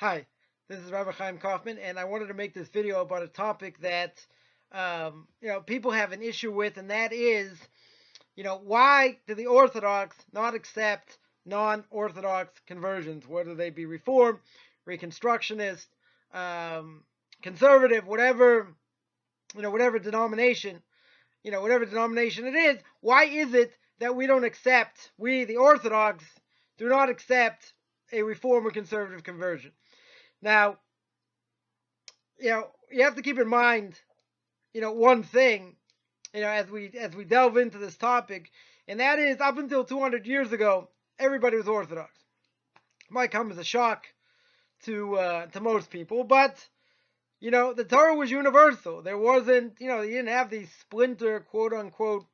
Hi, this is Rabbi Chaim Kaufman, and I wanted to make this video about a topic that people have an issue with, and that is, why do the Orthodox not accept non-Orthodox conversions, whether they be Reform, Reconstructionist, conservative, whatever denomination, whatever denomination it is. Why is it that we the Orthodox, do not accept a Reform or conservative conversion? Now, you have to keep in mind, one thing, as we delve into this topic, and that is, up until 200 years ago, everybody was Orthodox. It might come as a shock to most people, but the Torah was universal. There wasn't, you didn't have these splinter, quote unquote,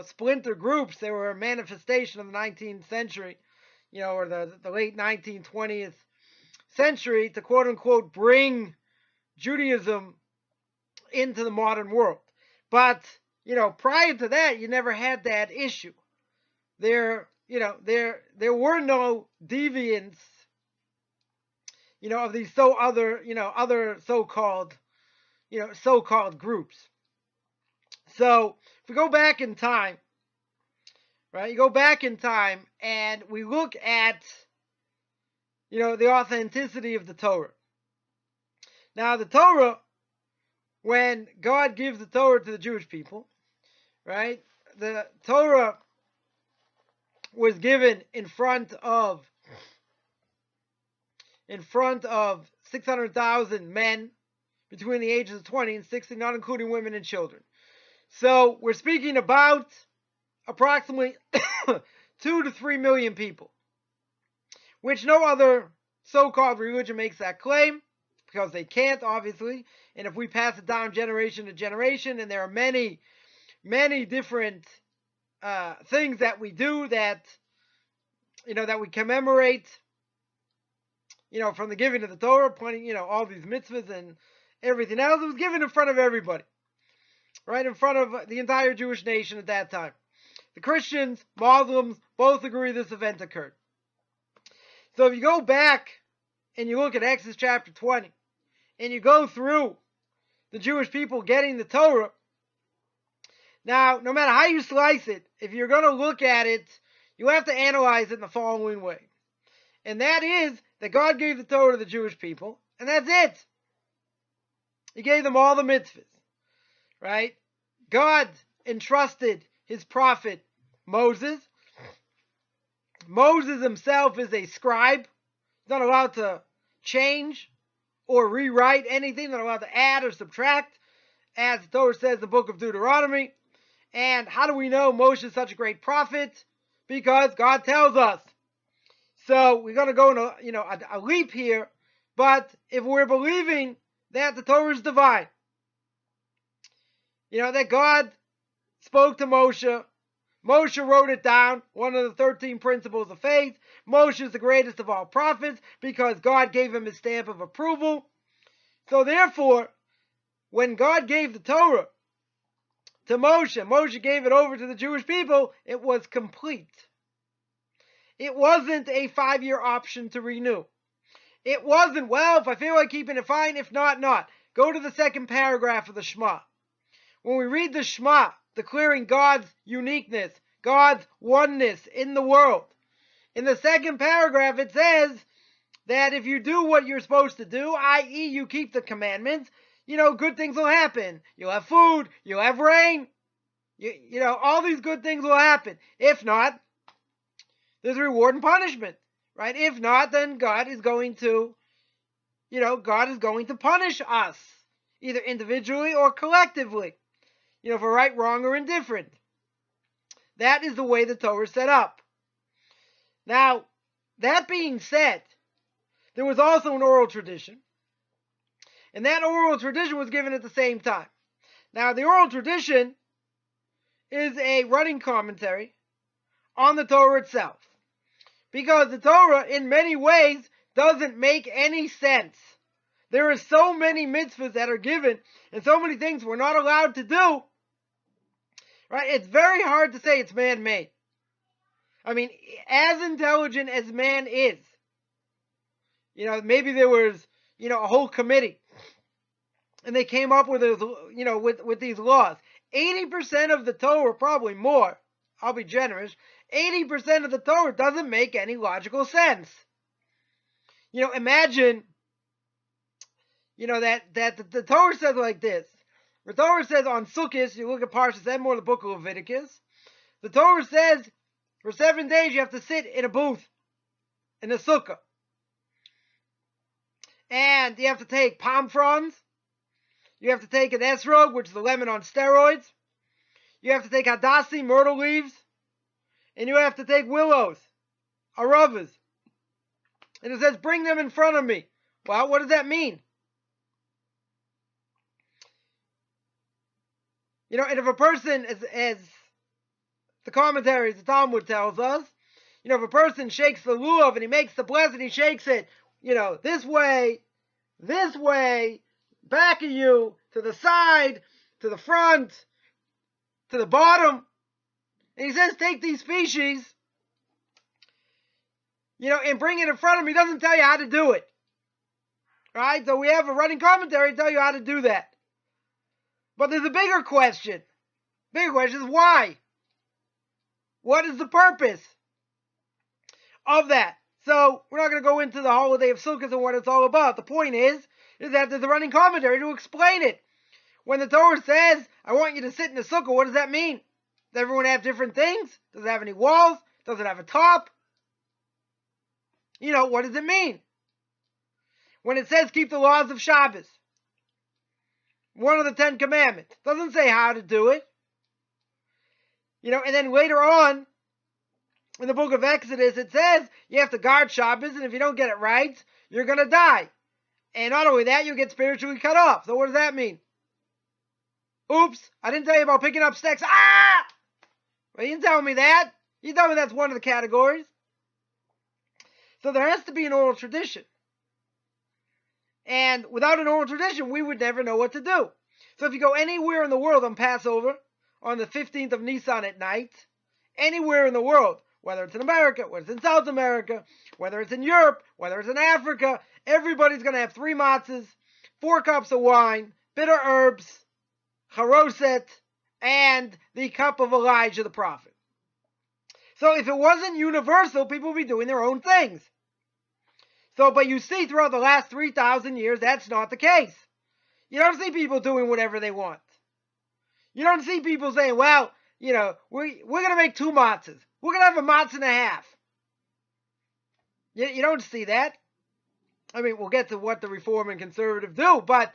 splinter groups. They were a manifestation of the 19th century, or the late 19th, 20th century to quote unquote bring Judaism into the modern world. But prior to that, you never had that issue. There were no deviants, of these other so-called groups. So if we go back in time, right? You go back in time and we look at the authenticity of the Torah. Now, the Torah, when God gives the Torah to the Jewish people, right? The Torah was given in front of 600,000 men between the ages of 20 and 60, not including women and children. So we're speaking about approximately 2 to 3 million people, which no other so-called religion makes that claim, because they can't, obviously. And if we pass it down generation to generation, and there are many, many different things that we do that we commemorate, from the giving of the Torah, pointing, all these mitzvahs and everything else, it was given in front of everybody, right, in front of the entire Jewish nation at that time. The Christians, Muslims, both agree this event occurred. So if you go back and you look at Exodus chapter 20, and you go through the Jewish people getting the Torah, now, no matter how you slice it, if you're going to look at it, you have to analyze it in the following way. And that is that God gave the Torah to the Jewish people, and that's it. He gave them all the mitzvahs, right? God entrusted his prophet Moses. Moses himself is a scribe. He's not allowed to change or rewrite anything, not allowed to add or subtract, as the Torah says in the book of Deuteronomy. And how do we know Moshe is such a great prophet? Because God tells us. So we're going to go in a leap here, but if we're believing that the Torah is divine, that God spoke to Moshe, Moshe wrote it down, one of the 13 principles of faith. Moshe is the greatest of all prophets because God gave him his stamp of approval. So therefore, when God gave the Torah to Moshe, Moshe gave it over to the Jewish people, it was complete. It wasn't a 5-year option to renew. It wasn't, well, if I feel like keeping it, fine, if not, not. Go to the second paragraph of the Shema. When we read the Shema, declaring God's uniqueness, God's oneness in the world, in the second paragraph it says that if you do what you're supposed to do, i.e. you keep the commandments, good things will happen. You'll have food, you'll have rain, all these good things will happen. If not, there's reward and punishment, right? If not, then God is going to punish us, either individually or collectively, for right, wrong, or indifferent. That is the way the Torah is set up. Now, that being said, there was also an oral tradition, and that oral tradition was given at the same time. Now, the oral tradition is a running commentary on the Torah itself, because the Torah, in many ways, doesn't make any sense. There are so many mitzvahs that are given, and so many things we're not allowed to do, right? It's very hard to say it's man-made. I mean, as intelligent as man is, maybe there was, a whole committee, and they came up with, with these laws. 80% of the Torah, probably more, I'll be generous, 80% of the Torah doesn't make any logical sense. Imagine, that the Torah says like this. The Torah says on Sukkot, you look at Parshas Emor, the book of Leviticus, the Torah says for 7 days you have to sit in a booth, in a sukkah. And you have to take palm fronds. You have to take an esrog, which is a lemon on steroids. You have to take hadassi, myrtle leaves. And you have to take willows, aravas. And it says, bring them in front of me. Well, what does that mean? And if a person, as the commentaries, the Talmud tells us, if a person shakes the lulav and he makes the blessing, he shakes it, this way, back of you, to the side, to the front, to the bottom. And he says, take these species, and bring it in front of him. He doesn't tell you how to do it. Right? So we have a running commentary to tell you how to do that. But there's a bigger question. Bigger question is why? What is the purpose of that? So we're not going to go into the holiday of Sukkot and what it's all about. The point is that there's a running commentary to explain it. When the Torah says, I want you to sit in a sukkah, what does that mean? Does everyone have different things? Does it have any walls? Does it have a top? What does it mean? When it says keep the laws of Shabbos, one of the 10 commandments, doesn't say how to do it. And then later on, in the book of Exodus, it says you have to guard Shabbos, and if you don't get it right, you're going to die. And not only that, you get spiritually cut off. So what does that mean? Oops, I didn't tell you about picking up sticks. Ah! Well, you didn't tell me that. You told me that's one of the categories. So there has to be an oral tradition. And without an oral tradition, we would never know what to do. So if you go anywhere in the world on Passover, on the 15th of Nisan at night, anywhere in the world, whether it's in America, whether it's in South America, whether it's in Europe, whether it's in Africa, everybody's going to have 3 matzahs, 4 cups of wine, bitter herbs, charoset, and the cup of Elijah the prophet. So if it wasn't universal, people would be doing their own things. So, but you see throughout the last 3,000 years, that's not the case. You don't see people doing whatever they want. You don't see people saying, well, we're going to make 2 matzahs. We're going to have a matzah and a half. You don't see that. I mean, we'll get to what the Reform and Conservative do, but,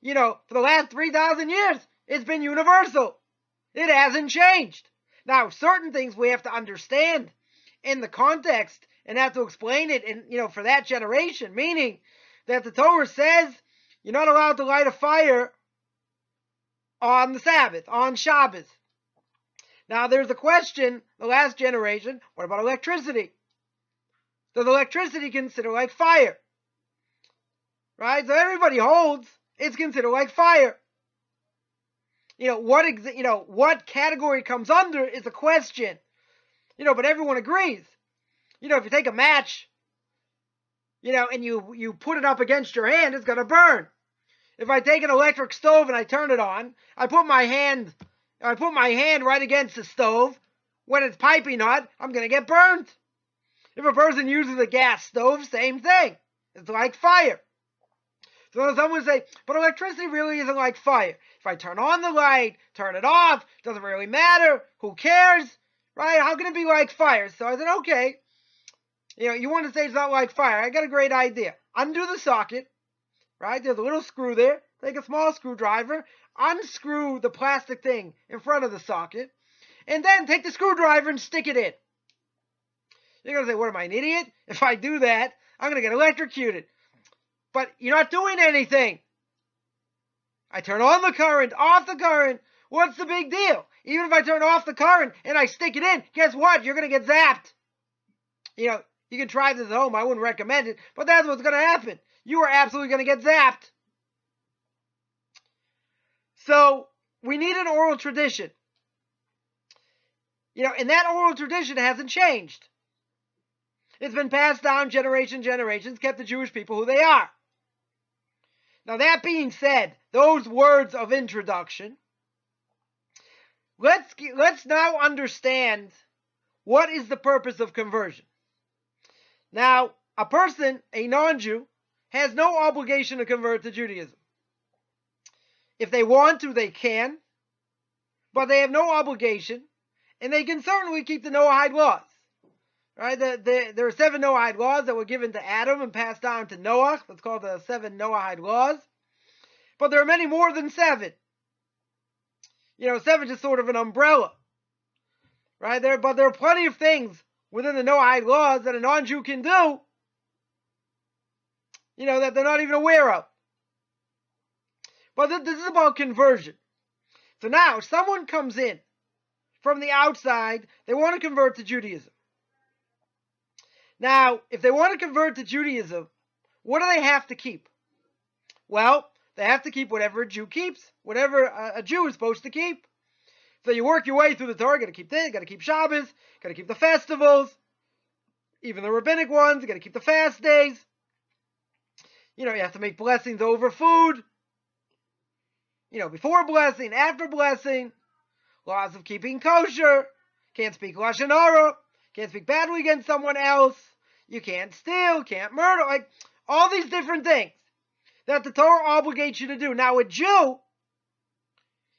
for the last 3,000 years, it's been universal. It hasn't changed. Now, certain things we have to understand in the context and have to explain it, and for that generation, meaning that the Torah says you're not allowed to light a fire on the Sabbath, on Shabbos. Now, there's a question, the last generation, what about electricity? Does electricity consider like fire? Right? So everybody holds it's considered like fire. What category comes under is a question. But everyone agrees. If you take a match, and you put it up against your hand, it's going to burn. If I take an electric stove and I turn it on, I put my hand right against the stove. When it's piping hot, I'm going to get burned. If a person uses a gas stove, same thing. It's like fire. So someone would say, but electricity really isn't like fire. If I turn on the light, turn it off, doesn't really matter. Who cares? Right? How can it be like fire? So I said, okay. You want to say it's not like fire. I got a great idea. Undo the socket. Right? There's a little screw there. Take a small screwdriver. Unscrew the plastic thing in front of the socket. And then take the screwdriver and stick it in. You're going to say, what am I, an idiot? If I do that, I'm going to get electrocuted. But you're not doing anything. I turn on the current, off the current. What's the big deal? Even if I turn off the current and I stick it in, guess what? You're going to get zapped. You can try this at home. I wouldn't recommend it, but that's what's going to happen. You are absolutely going to get zapped. So we need an oral tradition. And that oral tradition hasn't changed. It's been passed down generations, kept the Jewish people who they are. Now that being said, those words of introduction, let's now understand what is the purpose of conversion. Now, a person, a non-Jew, has no obligation to convert to Judaism. If they want to, they can, but they have no obligation, and they can certainly keep the Noahide laws. Right? There are 7 Noahide laws that were given to Adam and passed down to Noah. That's called the 7 Noahide laws. But there are many more than 7. 7 is just sort of an umbrella. Right? But there are plenty of things within the Noahide laws that a non-Jew can do, that they're not even aware of. But this is about conversion. So now, if someone comes in from the outside, they want to convert to Judaism. Now, if they want to convert to Judaism, what do they have to keep? Well, they have to keep whatever a Jew keeps, whatever a Jew is supposed to keep. So you work your way through the Torah, got to keep this, got to keep Shabbos, got to keep the festivals, even the rabbinic ones, you got to keep the fast days. You have to make blessings over food. Before blessing, after blessing, laws of keeping kosher, can't speak lashon hara, can't speak badly against someone else, you can't steal, can't murder, like all these different things that the Torah obligates you to do. Now a Jew,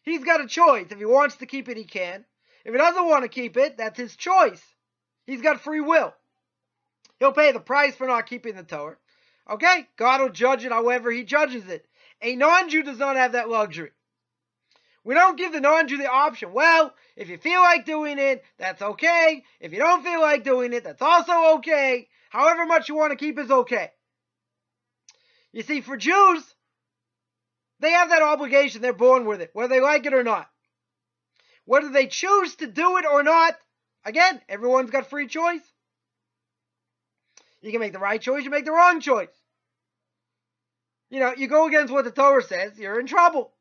he's got a choice. If he wants to keep it, he can. If he doesn't want to keep it, that's his choice. He's got free will. He'll pay the price for not keeping the Torah. Okay, God will judge it however he judges it. A non-Jew does not have that luxury. We don't give the non-Jew the option. Well, if you feel like doing it, that's okay. If you don't feel like doing it, that's also okay. However much you want to keep is okay. You see, for Jews, they have that obligation. They're born with it, whether they like it or not. Whether they choose to do it or not, again, everyone's got free choice. You can make the right choice, you make the wrong choice. You go against what the Torah says, you're in trouble.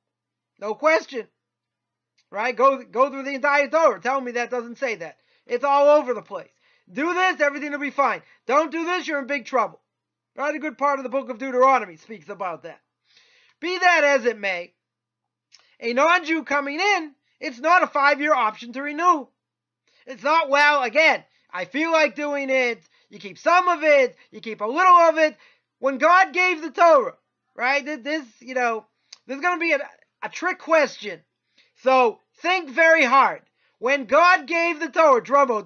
No question. Right? Go through the entire Torah. Tell me that doesn't say that. It's all over the place. Do this, everything will be fine. Don't do this, you're in big trouble. Right? A good part of the book of Deuteronomy speaks about that. Be that as it may, a non-Jew coming in, it's not a 5-year option to renew. It's not, well, again, I feel like doing it. You keep some of it. You keep a little of it. When God gave the Torah, right, this is going to be a trick question. So think very hard. When God gave the Torah, drum roll,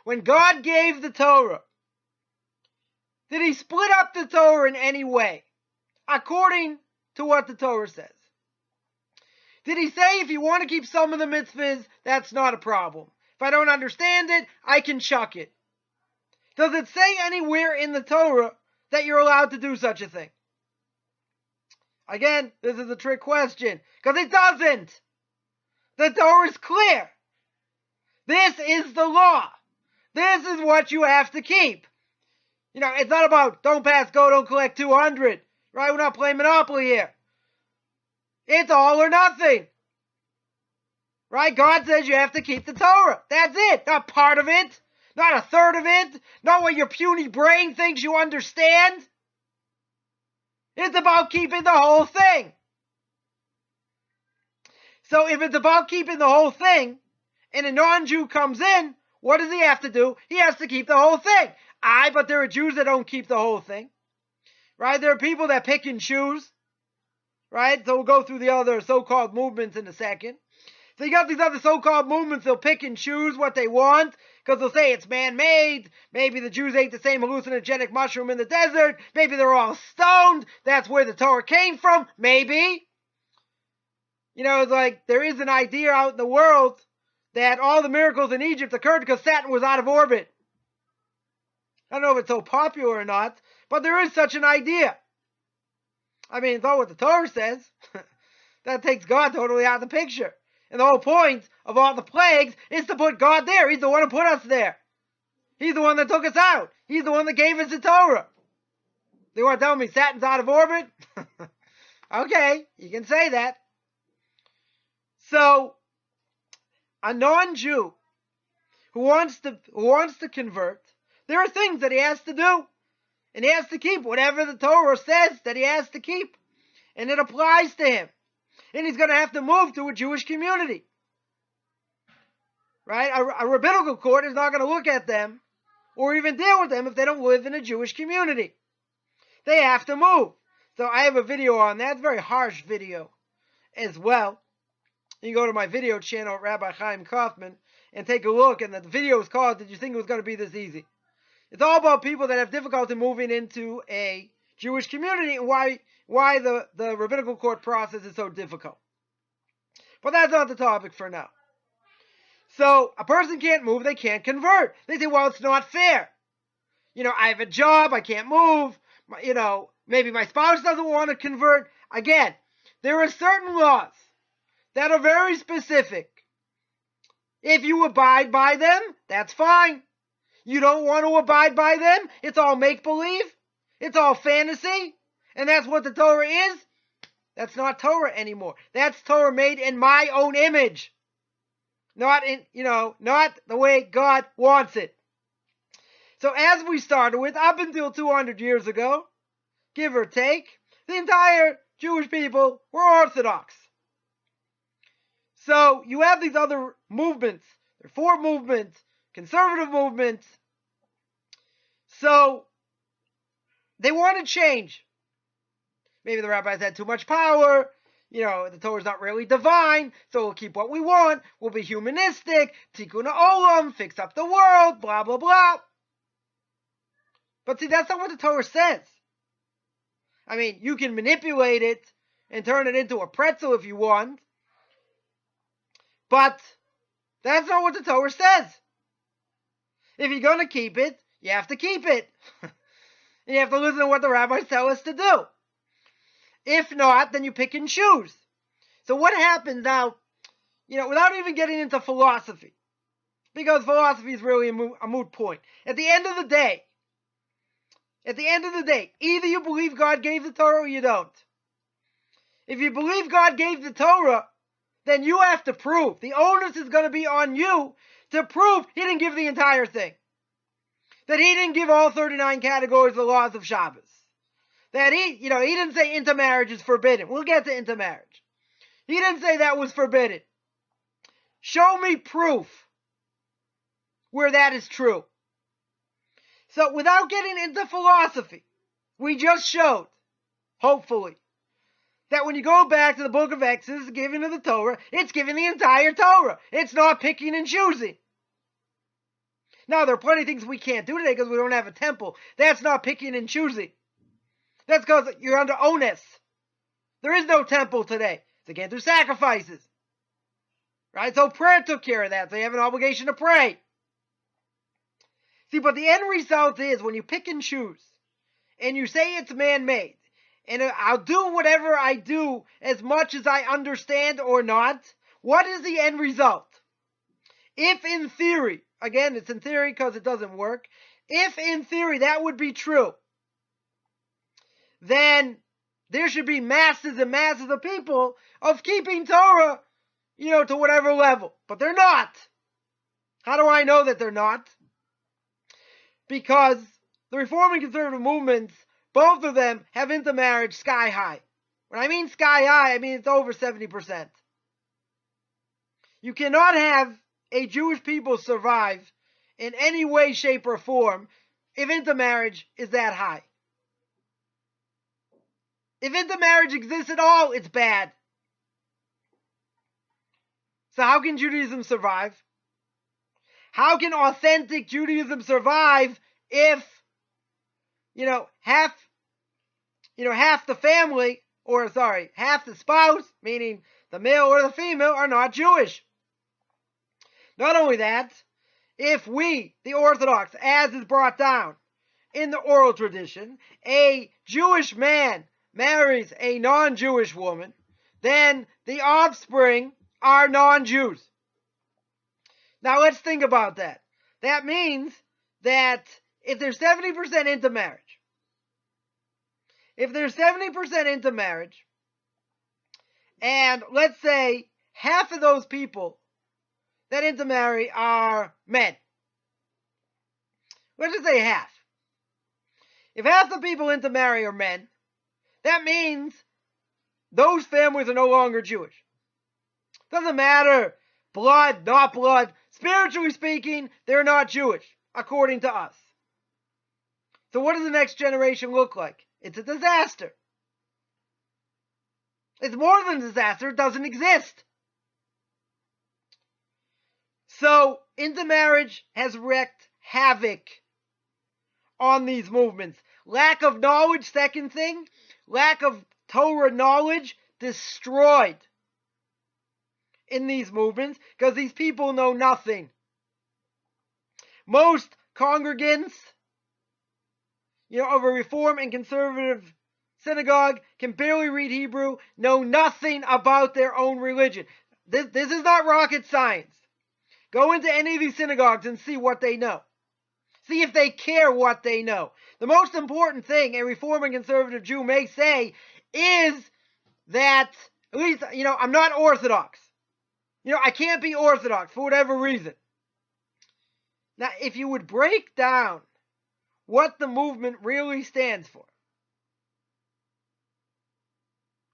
when God gave the Torah, did he split up the Torah in any way? According to what the Torah says. Did he say if you want to keep some of the mitzvahs, that's not a problem? If I don't understand it, I can chuck it. Does it say anywhere in the Torah that you're allowed to do such a thing? Again, this is a trick question, because it doesn't. The Torah is clear. This is the law. This is what you have to keep. It's not about don't pass go, don't collect 200. Right? We're not playing Monopoly here. It's all or nothing. Right? God says you have to keep the Torah. That's it. Not part of it. Not a third of it. Not what your puny brain thinks you understand. It's about keeping the whole thing. So if it's about keeping the whole thing, and a non-Jew comes in, what does he have to do? He has to keep the whole thing. But there are Jews that don't keep the whole thing. Right? There are people that pick and choose. Right? So we'll go through the other so-called movements in a second. So you got these other so-called movements, they'll pick and choose what they want, because they'll say it's man-made, maybe the Jews ate the same hallucinogenic mushroom in the desert, maybe they're all stoned, that's where the Torah came from, maybe. It's like there is an idea out in the world that all the miracles in Egypt occurred because Saturn was out of orbit. I don't know if it's so popular or not, but there is such an idea. I mean, it's not what the Torah says. That takes God totally out of the picture. And the whole point of all the plagues is to put God there. He's the one who put us there. He's the one that took us out. He's the one that gave us the Torah. They want to tell me Saturn's out of orbit? Okay, you can say that. So, a non-Jew who wants to convert, there are things that he has to do. And he has to keep whatever the Torah says that he has to keep. And it applies to him. And he's going to have to move to a Jewish community. Right? A rabbinical court is not going to look at them or even deal with them if they don't live in a Jewish community. They have to move. So I have a video on that. It's a very harsh video as well. You can go to my video channel, Rabbi Chaim Kaufman, and take a look. And the video is called, Did You Think It Was Going to Be This Easy? It's all about people that have difficulty moving into a Jewish community and why the rabbinical court process is so difficult. But that's not the topic for now. So a person can't move, they can't convert. They say, well, it's not fair. I have a job, I can't move. Maybe my spouse doesn't want to convert. Again, there are certain laws that are very specific. If you abide by them, that's fine. You don't want to abide by them, it's all make-believe. It's all fantasy. And that's what the Torah is. That's not Torah anymore. That's Torah made in my own image. Not the way God wants it. So as we started with, up until 200 years ago, give or take, the entire Jewish people were Orthodox. So you have these other movements, the Reform movement, conservative movement. So they want to change. Maybe the rabbis had too much power. The Torah is not really divine, so we'll keep what we want. We'll be humanistic, tikkun olam, fix up the world, blah, blah, blah. But see, that's not what the Torah says. I mean, you can manipulate it and turn it into a pretzel if you want. But that's not what the Torah says. If you're going to keep it, you have to keep it. You have to listen to what the rabbis tell us to do. If not, then you pick and choose. So what happens now, without even getting into philosophy, because philosophy is really a moot point. At the end of the day, either you believe God gave the Torah or you don't. If you believe God gave the Torah, then you have to prove. The onus is going to be on you to prove he didn't give the entire thing. That he didn't give all 39 categories of the laws of Shabbos. That he didn't say intermarriage is forbidden. We'll get to intermarriage. He didn't say that was forbidden. Show me proof where that is true. So without getting into philosophy, we just showed, hopefully, that when you go back to the book of Exodus, given to the Torah, it's giving the entire Torah. It's not picking and choosing. Now, there are plenty of things we can't do today because we don't have a temple. That's not picking and choosing. That's because you're under onus. There is no temple today. So you can't do sacrifices. Right? So prayer took care of that. So you have an obligation to pray. See, but the end result is when you pick and choose and you say it's man-made and I'll do whatever I do as much as I understand or not, what is the end result? If in theory, again, it's in theory because it doesn't work, if in theory that would be true, then there should be masses and masses of people of keeping Torah, to whatever level. But they're not. How do I know that they're not? Because the Reform and Conservative movements, both of them have intermarriage sky high. When I mean sky high, I mean it's over 70%. You cannot have a Jewish people survive in any way, shape, or form if intermarriage is that high. If intermarriage exists at all, it's bad. So how can Judaism survive? How can authentic Judaism survive if, half the family, half the spouse, meaning the male or the female, are not Jewish? Not only that, if we, the Orthodox, as is brought down in the oral tradition, a Jewish man marries a non-Jewish woman, then the offspring are non-Jews. Now let's think about that. That means that if there's 70% intermarriage, and let's say half of those people that intermarry are men, Let's just say half. If half the people intermarry are men, that means those families are no longer Jewish. Doesn't matter, blood, not blood. Spiritually speaking, they're not Jewish, according to us. So what does the next generation look like? It's a disaster. It's more than a disaster. It doesn't exist. So intermarriage has wreaked havoc on these movements. Lack of knowledge, second thing, lack of Torah knowledge destroyed in these movements because these people know nothing. Most congregants, of a Reform and conservative synagogue can barely read Hebrew, know nothing about their own religion. This is not rocket science. Go into any of these synagogues and see what they know. See if they care what they know. The most important thing a Reform and conservative Jew may say is that, at least, I'm not Orthodox. I can't be Orthodox for whatever reason. Now, if you would break down what the movement really stands for,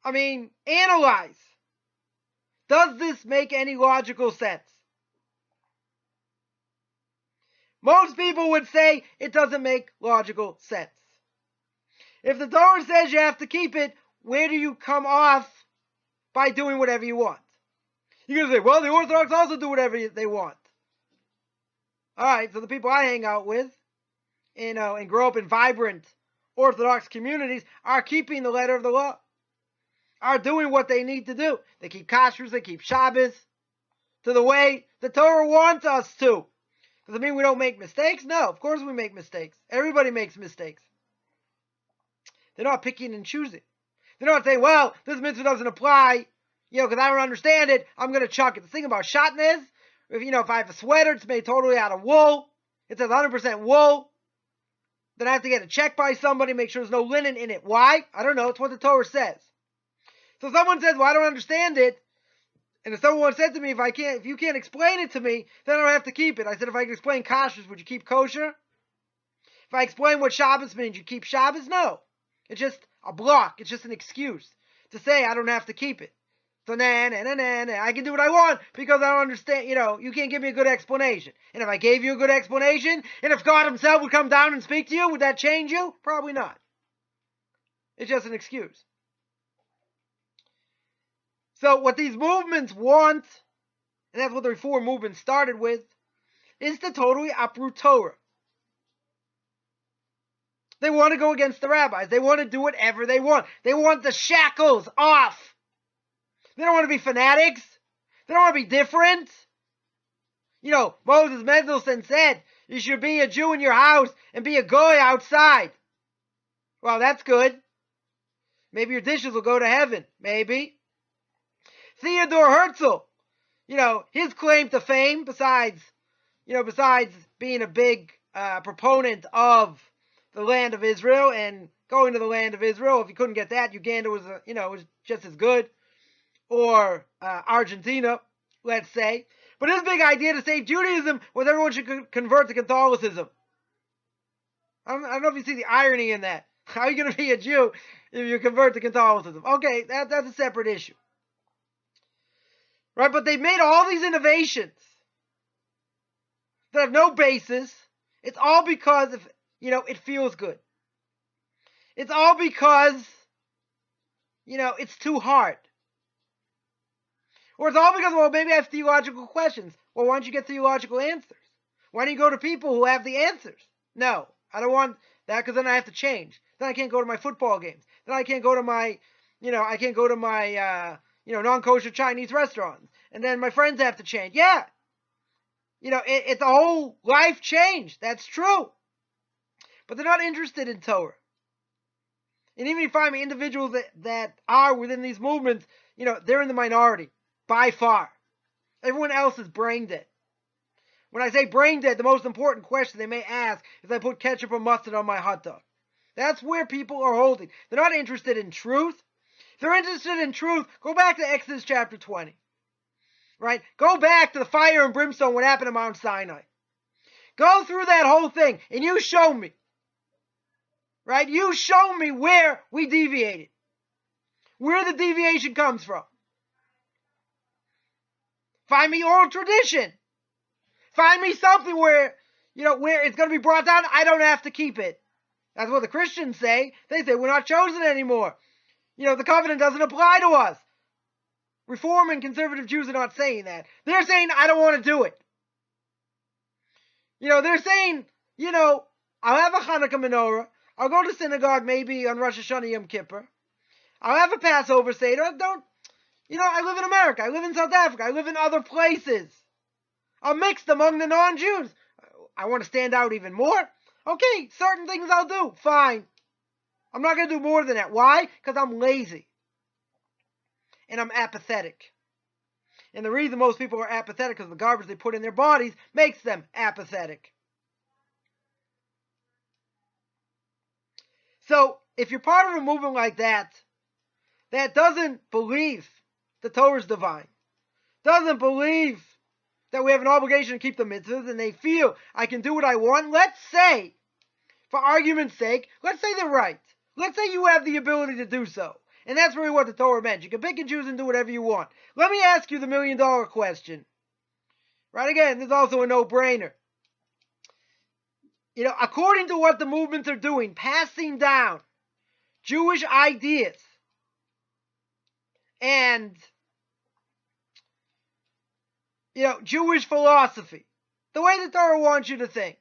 analyze. Does this make any logical sense? Most people would say it doesn't make logical sense. If the Torah says you have to keep it, where do you come off by doing whatever you want? You're going to say, well, the Orthodox also do whatever they want. All right, so the people I hang out with, and grow up in vibrant Orthodox communities are keeping the letter of the law, are doing what they need to do. They keep kashrus, they keep Shabbos to the way the Torah wants us to. Does it mean we don't make mistakes? No, of course we make mistakes. Everybody makes mistakes. They're not picking and choosing. They're not saying, well, this mitzvah doesn't apply, because I don't understand it, I'm going to chuck it. The thing about shatnez is, if I have a sweater, it's made totally out of wool, it says 100% wool, then I have to get it checked by somebody, make sure there's no linen in it. Why? I don't know. It's what the Torah says. So someone says, well, I don't understand it. And if someone said to me, if you can't explain it to me, then I don't have to keep it. I said, if I can explain kashrus, would you keep kosher? If I explain what Shabbos means, you keep Shabbos? No. It's just a block. It's just an excuse to say I don't have to keep it. So I can do what I want because I don't understand, you can't give me a good explanation. And if I gave you a good explanation, and if God himself would come down and speak to you, would that change you? Probably not. It's just an excuse. So what these movements want, and that's what the Reform movement started with, is to totally uproot Torah. They want to go against the rabbis. They want to do whatever they want. They want the shackles off. They don't want to be fanatics. They don't want to be different. Moses Mendelssohn said, you should be a Jew in your house and be a goy outside. Well, that's good. Maybe your dishes will go to heaven. Maybe. Theodor Herzl, his claim to fame, besides being a big proponent of the land of Israel and going to the land of Israel, if you couldn't get that, Uganda was, was just as good, or Argentina, let's say. But his big idea to save Judaism was everyone should convert to Catholicism. I don't know if you see the irony in that. How are you going to be a Jew if you convert to Catholicism? Okay, that's a separate issue. Right, but they've made all these innovations that have no basis. It's all because of, it feels good. It's all because, it's too hard. Or it's all because, well, maybe I have theological questions. Well, why don't you get theological answers? Why don't you go to people who have the answers? No, I don't want that because then I have to change. Then I can't go to my football games. Then I can't go to my, non-kosher Chinese restaurants. And then my friends have to change. Yeah. It's a whole life change. That's true. But they're not interested in Torah. And even if you find individuals that are within these movements, they're in the minority. By far. Everyone else is brain dead. When I say brain dead, the most important question they may ask is, I put ketchup or mustard on my hot dog. That's where people are holding. They're not interested in truth. If they're interested in truth, go back to Exodus chapter 20. Right? Go back to the fire and brimstone, what happened at Mount Sinai. Go through that whole thing and you show me. Right? You show me where we deviated. Where the deviation comes from. Find me oral tradition. Find me something where, where it's going to be brought down. I don't have to keep it. That's what the Christians say. They say we're not chosen anymore. The covenant doesn't apply to us. Reform and conservative Jews are not saying that. They're saying, I don't want to do it. They're saying, I'll have a Hanukkah menorah. I'll go to synagogue maybe on Rosh Hashanah Yom Kippur. I'll have a Passover Seder. I live in America. I live in South Africa. I live in other places. I'm mixed among the non-Jews. I want to stand out even more. Okay, certain things I'll do. Fine. I'm not going to do more than that. Why? Because I'm lazy. And I'm apathetic. And the reason most people are apathetic is the garbage they put in their bodies makes them apathetic. So, if you're part of a movement like that doesn't believe the Torah is divine, doesn't believe that we have an obligation to keep the mitzvahs, and they feel I can do what I want, let's say, for argument's sake, let's say they're right. Let's say you have the ability to do so. And that's really what the Torah meant. You can pick and choose and do whatever you want. Let me ask you the million-dollar question. Right, again, this is also a no-brainer. According to what the movements are doing, passing down Jewish ideas and, Jewish philosophy, the way the Torah wants you to think.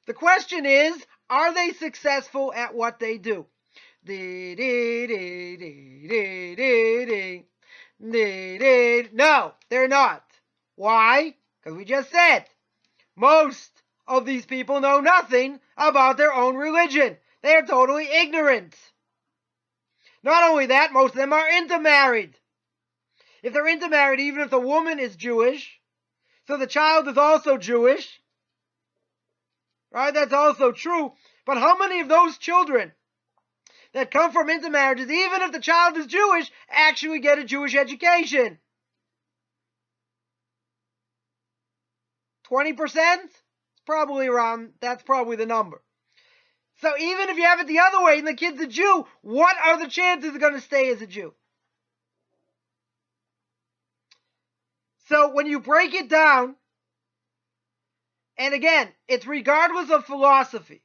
The question is, are they successful at what they do? No, they're not. Why? Because we just said, most of these people know nothing about their own religion. They are totally ignorant. Not only that, most of them are intermarried. If they're intermarried, even if the woman is Jewish, so the child is also Jewish, right? That's also true. But how many of those children that come from intermarriages, even if the child is Jewish, actually get a Jewish education? 20%? That's probably the number. So even if you have it the other way and the kid's a Jew, what are the chances they're going to stay as a Jew? So when you break it down, and again, it's regardless of philosophy.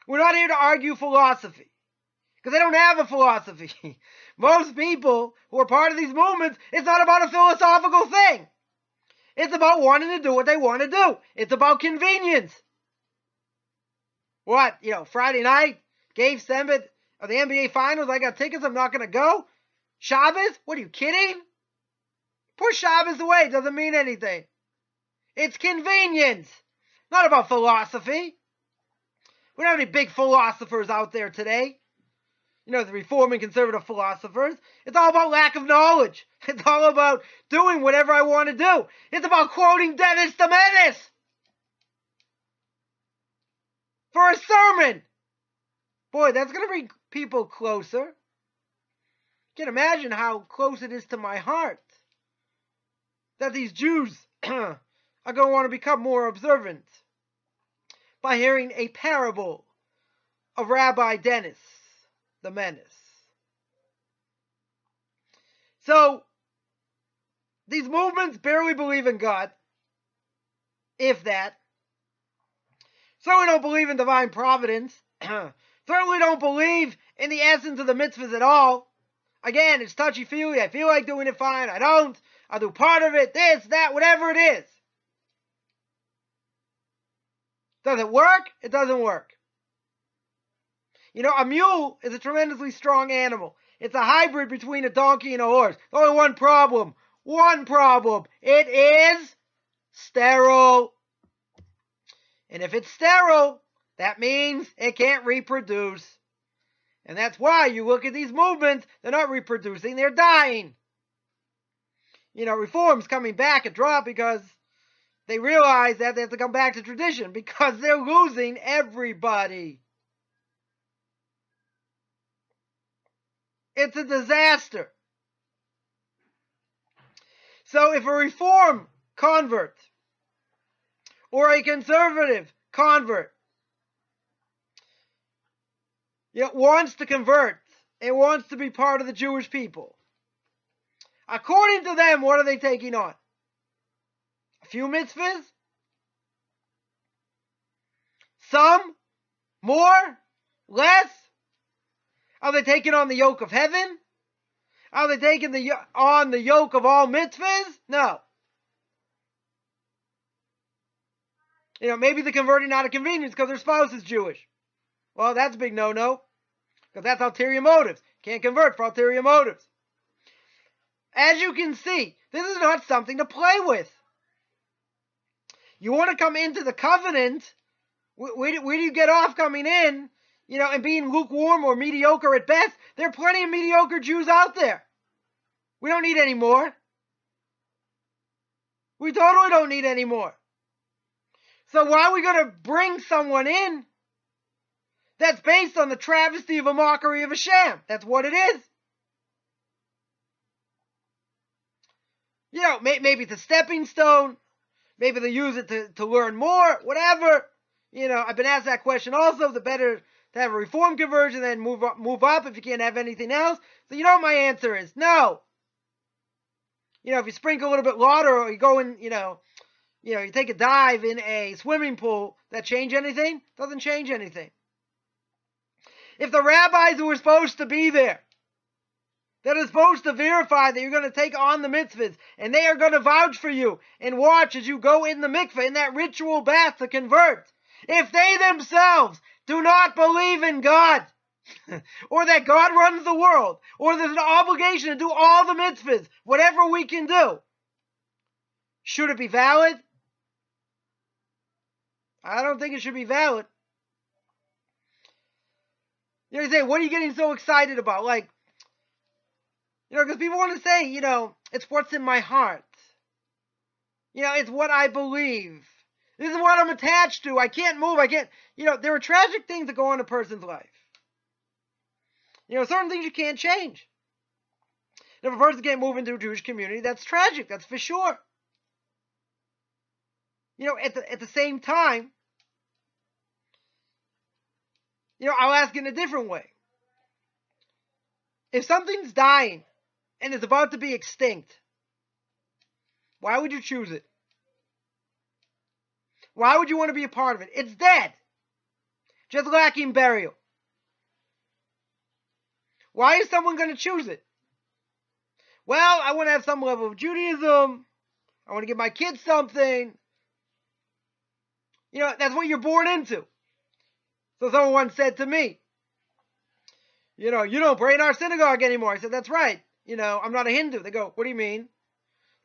We're not here to argue philosophy, because they don't have a philosophy. Most people who are part of these movements, it's not about a philosophical thing. It's about wanting to do what they want to do. It's about convenience. What? Friday night, Gabe Sembit of the NBA Finals, I got tickets, I'm not going to go? Shabbos? What are you kidding? Push Shabbos away, it doesn't mean anything. It's convenience, not about philosophy. We don't have any big philosophers out there today. The Reform and conservative philosophers. It's all about lack of knowledge. It's all about doing whatever I want to do. It's about quoting Dennis the Menace for a sermon. Boy, that's going to bring people closer. You can imagine how close it is to my heart that these Jews are going to want to become more observant by hearing a parable of Rabbi Dennis the Menace. So, these movements barely believe in God, if that. Certainly don't believe in divine providence. Certainly don't believe in the essence of the mitzvahs at all. Again, it's touchy-feely. I feel like doing it fine. I don't. I'll do part of it, this, that, whatever it is. Does it work? It doesn't work. A mule is a tremendously strong animal. It's a hybrid between a donkey and a horse. Only one problem. It is sterile. And if it's sterile, that means it can't reproduce. And that's why you look at these movements, they're not reproducing, they're dying. Reform's coming back a drop because they realize that they have to come back to tradition because they're losing everybody. It's a disaster. So if a Reform convert or a conservative convert, wants to convert and wants to be part of the Jewish people, according to them, what are they taking on? A few mitzvahs? Some? More? Less? Are they taking on the yoke of heaven? Are they taking on the yoke of all mitzvahs? No. Maybe they're converting out of convenience because their spouse is Jewish. Well, that's a big no-no, because that's ulterior motives. Can't convert for ulterior motives. As you can see, this is not something to play with. You want to come into the covenant, where do you get off coming in, and being lukewarm or mediocre at best? There are plenty of mediocre Jews out there. We don't need any more. We totally don't need any more. So why are we going to bring someone in that's based on the travesty of a mockery of a sham? That's what it is. Maybe it's a stepping stone. Maybe they use it to learn more, whatever. I've been asked that question also. The better to have a reform conversion than move up if you can't have anything else. So my answer is no. If you sprinkle a little bit water, or you go in, you take a dive in a swimming pool, that change anything? Doesn't change anything. If the rabbis who were supposed to be there, that are supposed to verify that you're going to take on the mitzvahs, and they are going to vouch for you and watch as you go in the mikveh, in that ritual bath to convert, if they themselves do not believe in God, or that God runs the world, or there's an obligation to do all the mitzvahs, whatever we can do, should it be valid? I don't think it should be valid. You say, what are you getting so excited about? Because people want to say, it's what's in my heart. It's what I believe. This is what I'm attached to. I can't move. There are tragic things that go on in a person's life. Certain things you can't change. If a person can't move into a Jewish community, that's tragic. That's for sure. At the same time, I'll ask it in a different way. If something's dying and is about to be extinct, why would you choose it? Why would you want to be a part of it? It's dead. Just lacking burial. Why is someone going to choose it? Well, I want to have some level of Judaism. I want to give my kids something. That's what you're born into. So someone once said to me, you don't pray in our synagogue anymore. I said, that's right. I'm not a Hindu. They go, what do you mean?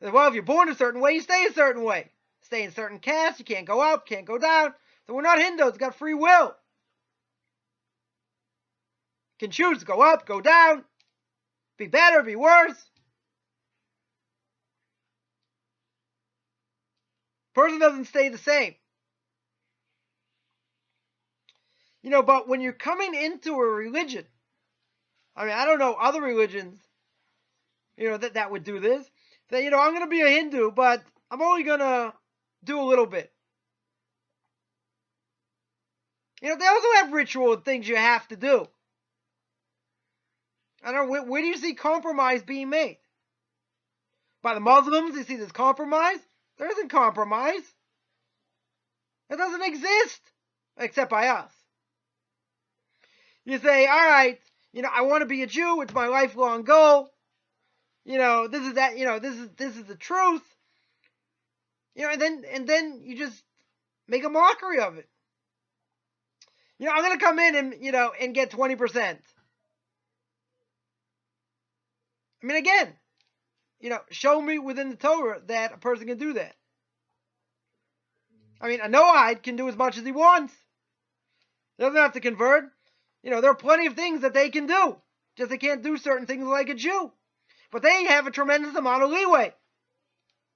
I said, well, if you're born a certain way, you stay a certain way. Stay in certain castes. You can't go up, can't go down. So we're not Hindus. We've got free will. You can choose to go up, go down, be better, be worse. Person doesn't stay the same. But when you're coming into a religion, I don't know other religions, that would do this. Say, I'm going to be a Hindu, but I'm only going to do a little bit. They also have ritual and things you have to do. I don't know, where do you see compromise being made? By the Muslims, you see this compromise? There isn't compromise. It doesn't exist, except by us. You say, all right, I want to be a Jew. It's my lifelong goal. This is that. This is the truth. And then you just make a mockery of it. I'm going to come in and get 20%. Again, show me within the Torah that a person can do that. A Noahide can do as much as he wants. He doesn't have to convert. There are plenty of things that they can do. Just they can't do certain things like a Jew. But they have a tremendous amount of leeway.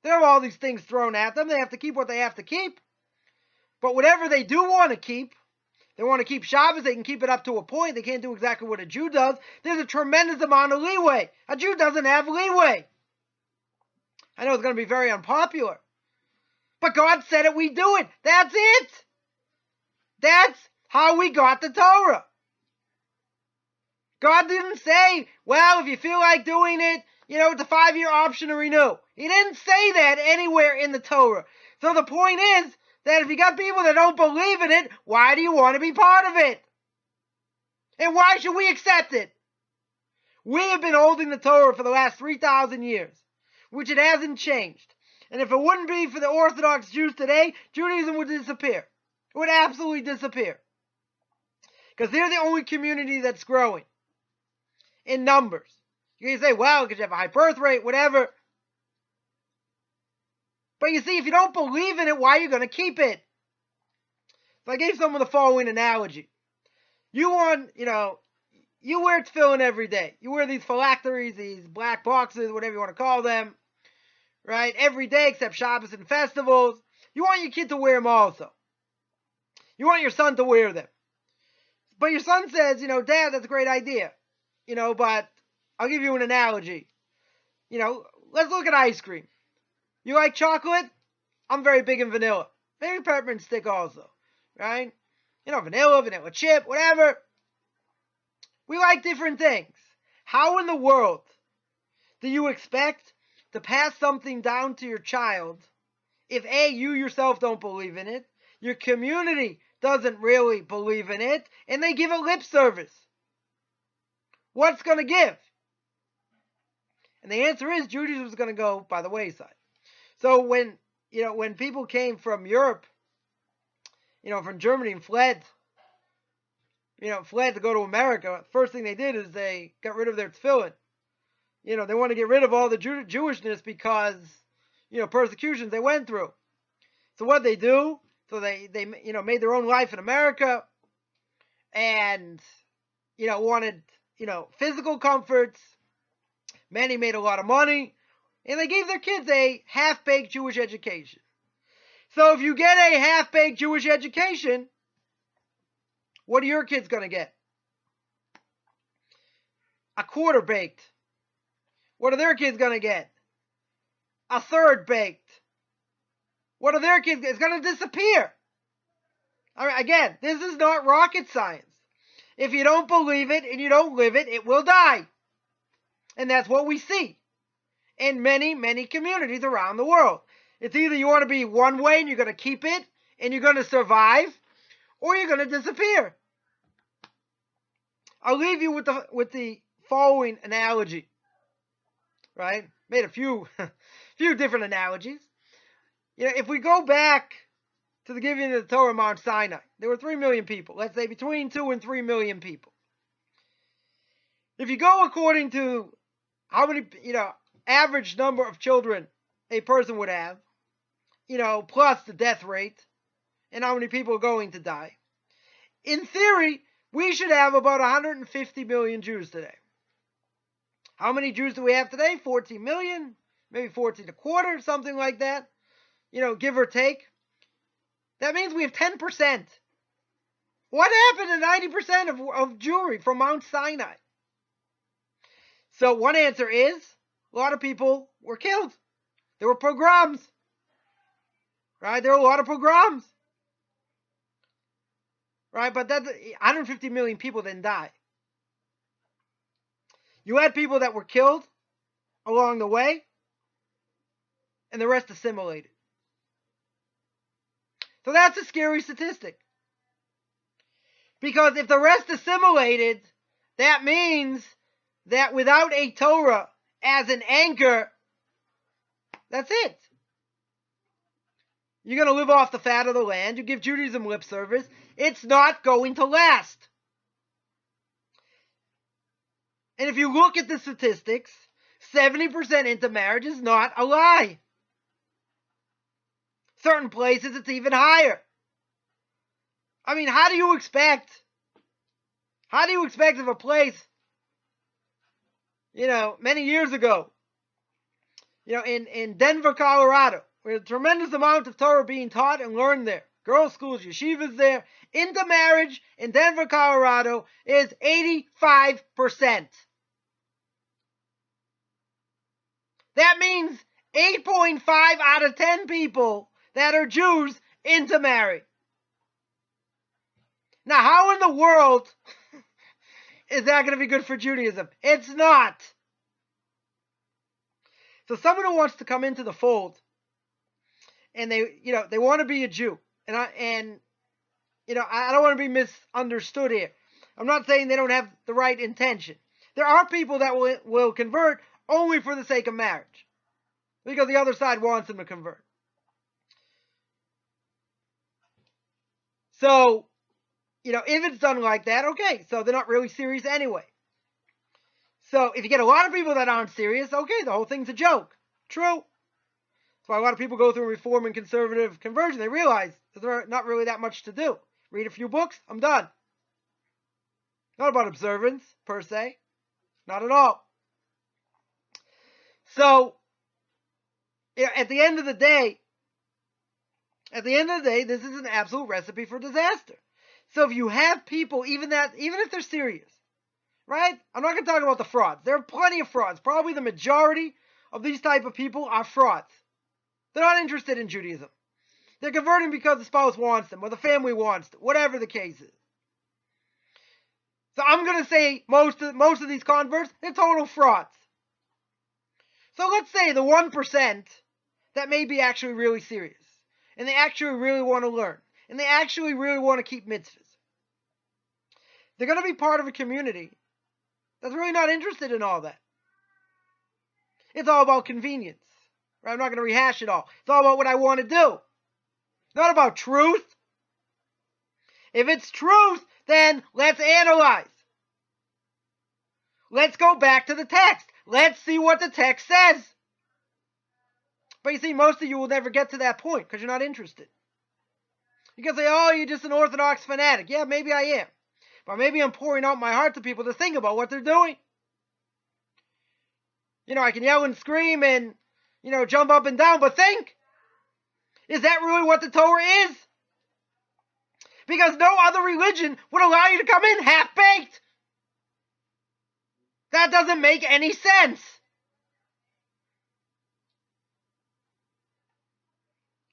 They have all these things thrown at them. They have to keep what they have to keep. But whatever they do want to keep, they want to keep Shabbos, they can keep it up to a point. They can't do exactly what a Jew does. There's a tremendous amount of leeway. A Jew doesn't have leeway. I know it's going to be very unpopular. But God said it, we do it. That's it. That's how we got the Torah. God didn't say, well, if you feel like doing it, it's a 5-year option to renew. He didn't say that anywhere in the Torah. So the point is that if you got people that don't believe in it, why do you want to be part of it? And why should we accept it? We have been holding the Torah for the last 3,000 years, which it hasn't changed. And if it wouldn't be for the Orthodox Jews today, Judaism would disappear. It would absolutely disappear. Because they're the only community that's growing in numbers. You can say, well, because you have a high birth rate, whatever. But you see, if you don't believe in it, why are you going to keep it? So I gave someone the following analogy. You wear tefillin every day. You wear these phylacteries, these black boxes, whatever you want to call them, right? Every day except Shabbos and festivals. You want your kid to wear them also. You want your son to wear them. But your son says, Dad, that's a great idea. But I'll give you an analogy. Let's look at ice cream. You like chocolate? I'm very big in vanilla. Maybe peppermint stick also, right? Vanilla chip, whatever. We like different things. How in the world do you expect to pass something down to your child if A, you yourself don't believe in it, your community doesn't really believe in it, and they give it lip service? What's going to give? And the answer is Judaism is going to go by the wayside. So when people came from Europe, from Germany and fled to go to America, first thing they did is they got rid of their tefillin. They want to get rid of all the Jewishness because, persecutions they went through. So what they do, they made their own life in America and, wanted, physical comforts. Many made a lot of money, and they gave their kids a half-baked Jewish education. So if you get a half-baked Jewish education, what are your kids going to get? A quarter-baked. What are their kids going to get? A third-baked. What are their kids? It's going to disappear. All right, again, this is not rocket science. If you don't believe it and you don't live it, it will die. And that's what we see in many, many communities around the world. It's either you want to be one way and you're going to keep it and you're going to survive, or you're going to disappear. I'll leave you with the following analogy. Right? Made a few different analogies. If we go back to the giving of the Torah Mount Sinai, there were 3 million people. Let's say between 2 and 3 million people. If you go according to how many, average number of children a person would have, plus the death rate, and how many people are going to die, in theory, we should have about 150 million Jews today. How many Jews do we have today? 14 million, maybe 14 and a quarter, something like that, give or take. That means we have 10%. What happened to 90% of Jewry from Mount Sinai? So one answer is, a lot of people were killed. There were pogroms. Right? There were a lot of pogroms. Right? But 150 million people didn't die. You had people that were killed along the way, and the rest assimilated. So that's a scary statistic. Because if the rest assimilated, that means that without a Torah as an anchor, that's it. You're going to live off the fat of the land. You give Judaism lip service. It's not going to last. And if you look at the statistics, 70% intermarriage is not a lie. Certain places it's even higher. I mean, how do you expect if a place, many years ago, in Denver, Colorado, where a tremendous amount of Torah being taught and learned there, girls' schools, yeshivas there, intermarriage in Denver, Colorado is 85%. That means 8.5 out of 10 people that are Jews intermarry. Now, how in the world is that going to be good for Judaism? It's not. So someone who wants to come into the fold and they want to be a Jew, and I don't want to be misunderstood here. I'm not saying they don't have the right intention. There are people that will convert only for the sake of marriage, because the other side wants them to convert. So, if it's done like that, okay, so they're not really serious anyway. So if you get a lot of people that aren't serious, okay, the whole thing's a joke. True. That's why a lot of people go through Reform and Conservative conversion. They realize there's not really that much to do. Read a few books, I'm done. Not about observance, per se. Not at all. So, at the end of the day, this is an absolute recipe for disaster. So if you have people, even if they're serious, right? I'm not going to talk about the frauds. There are plenty of frauds. Probably the majority of these type of people are frauds. They're not interested in Judaism. They're converting because the spouse wants them or the family wants them, whatever the case is. So I'm going to say most of these converts, they're total frauds. So let's say the 1% that may be actually really serious, and they actually really want to learn, and they actually really want to keep mitzvahs. They're going to be part of a community that's really not interested in all that. It's all about convenience. Right? I'm not going to rehash it all. It's all about what I want to do. It's not about truth. If it's truth, then let's analyze. Let's go back to the text. Let's see what the text says. But you see, most of you will never get to that point because you're not interested. You can say, oh, you're just an Orthodox fanatic. Yeah, maybe I am. But maybe I'm pouring out my heart to people to think about what they're doing. I can yell and scream and, jump up and down, but think. Is that really what the Torah is? Because no other religion would allow you to come in half-baked. That doesn't make any sense.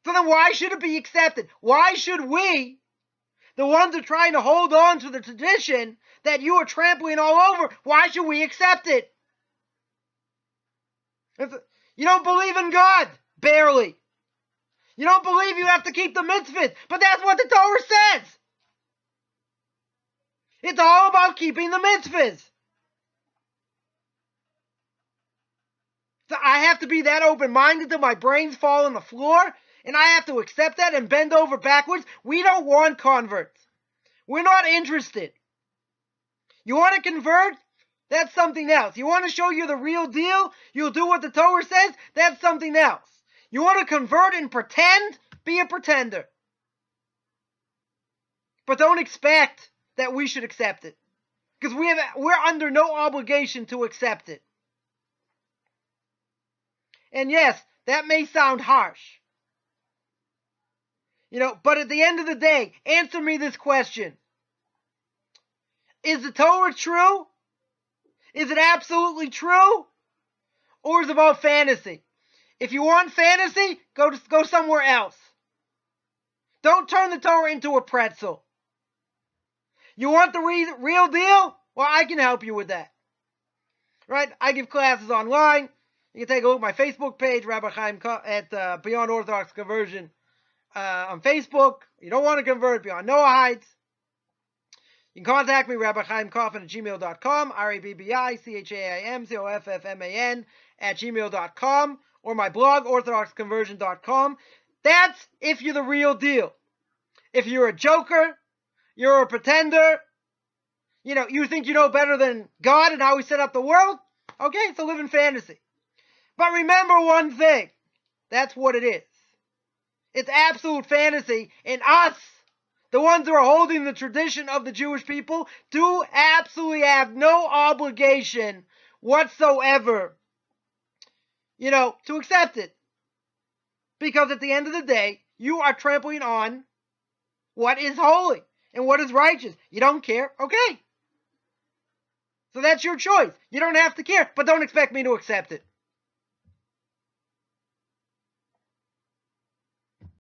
So then why should it be accepted? Why should we, the ones who are trying to hold on to the tradition that you are trampling all over, why should we accept it? You don't believe in God, barely. You don't believe you have to keep the mitzvahs, but that's what the Torah says. It's all about keeping the mitzvahs. So I have to be that open-minded till my brains fall on the floor, and I have to accept that and bend over backwards. We don't want converts. We're not interested. You want to convert? That's something else. You want to show you're the real deal? You'll do what the Torah says? That's something else. You want to convert and pretend? Be a pretender. But don't expect that we should accept it. Because we're under no obligation to accept it. And yes, that may sound harsh. But at the end of the day, answer me this question. Is the Torah true? Is it absolutely true? Or is it about fantasy? If you want fantasy, go somewhere else. Don't turn the Torah into a pretzel. You want the real deal? Well, I can help you with that. Right? I give classes online. You can take a look at my Facebook page, Rabbi Chaim at Beyond Orthodox Conversion on Facebook. You don't want to convert beyond Noahides. You can contact me, Rabbi Chaim Kaufman at gmail.com, RABBICHAIMCOFFMAN at gmail.com, or my blog, orthodoxconversion.com. That's if you're the real deal. If you're a joker, you're a pretender, you think you know better than God and how He set up the world, okay, so live in fantasy. But remember one thing, that's what it is. It's absolute fantasy, and us, the ones who are holding the tradition of the Jewish people, do absolutely have no obligation whatsoever, to accept it. Because at the end of the day, you are trampling on what is holy and what is righteous. You don't care? Okay. So that's your choice. You don't have to care, but don't expect me to accept it.